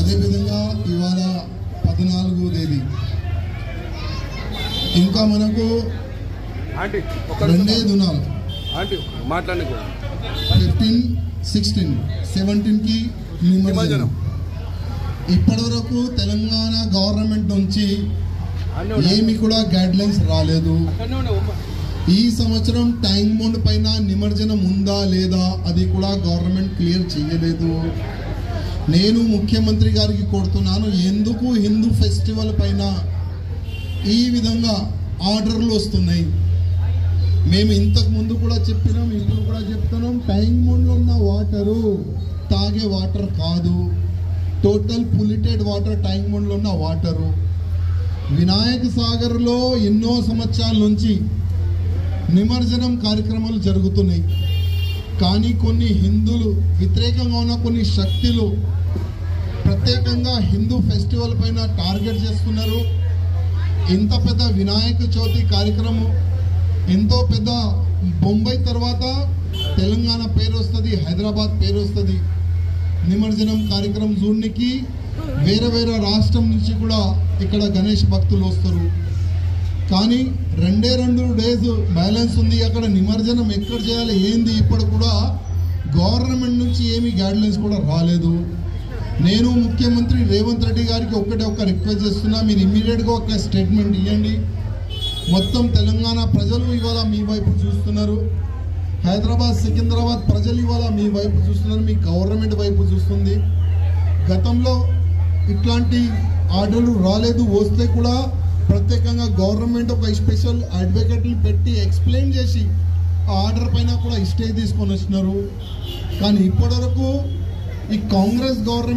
అదేవిధంగా ఇవాళ 14వ తేదీ ఇంకా మనకు 2 దినాలు 15, 16, 17కి నిమజ్జనం. ఇప్పటివరకు తెలంగాణ గవర్నమెంట్ నుంచి ఏమి కూడా గైడ్లైన్స్ రాలేదు. ఈ సంవత్సరం ట్యాంక్ బండ్ పైన నిమజ్జనం ఉందా లేదా అది కూడా గవర్నమెంట్ క్లియర్ చేయలేదు. నేను ముఖ్యమంత్రి గారికి కోరుతున్నాను, ఎందుకు హిందూ ఫెస్టివల్ పైన ఈ విధంగా ఆర్డర్లు వస్తున్నాయి? మేము ఇంతకు ముందు కూడా చెప్పినాం, ఇప్పుడు కూడా చెప్తున్నాం, ట్యాంక్ బండ్లో ఉన్న వాటరు తాగే వాటర్ కాదు, టోటల్ పొల్యూటెడ్ వాటర్ ట్యాంక్ బండ్లో ఉన్న వాటరు. వినాయక సాగర్లో ఎన్నో సంవత్సరాల నుంచి నిమజ్జనం కార్యక్రమాలు జరుగుతున్నాయి. కానీ కొన్ని హిందువులు వ్యతిరేకంగా ఉన్న కొన్ని శక్తులు ప్రత్యేకంగా హిందూ ఫెస్టివల్ పైన టార్గెట్ చేస్తున్నారు. ఇంత పెద్ద వినాయక చవితి కార్యక్రమం, ఎంతో పెద్ద, బొంబాయి తర్వాత తెలంగాణ పేరు వస్తుంది, హైదరాబాద్ పేరు వస్తుంది. నిమజ్జనం కార్యక్రమం చూడడానికి వేరే వేరే రాష్ట్రం నుంచి కూడా ఇక్కడ గణేష్ భక్తులు వస్తారు. కానీ 2 డేస్ బ్యాలెన్స్ ఉంది. అక్కడ నిమజ్జనం ఎక్కడ చేయాలి ఏంది ఇప్పుడు కూడా గవర్నమెంట్ నుంచి ఏమి గైడ్లైన్స్ కూడా రాలేదు. నేను ముఖ్యమంత్రి రేవంత్ రెడ్డి గారికి ఒక రిక్వెస్ట్ చేస్తున్నా, మీరు ఇమ్మీడియట్గా ఒక స్టేట్మెంట్ ఇవ్వండి. మొత్తం తెలంగాణ ప్రజలు ఇవాళ మీ వైపు చూస్తున్నారు, హైదరాబాద్ సికింద్రాబాద్ ప్రజలు ఇవాళ మీ వైపు చూస్తున్నారు, మీ గవర్నమెంట్ వైపు చూస్తుంది. గతంలో ఇట్లాంటి ఆర్డర్లు రాలేదు, వస్తే కూడా ప్రత్యేకంగా గవర్నమెంట్ ఒక స్పెషల్ అడ్వకేట్లు పెట్టి ఎక్స్ప్లెయిన్ చేసి ఆ ఆర్డర్ పైన కూడా స్టే తీసుకొని వచ్చినారు. కానీ ఇప్పటివరకు ఈ కాంగ్రెస్ గవర్నమెంట్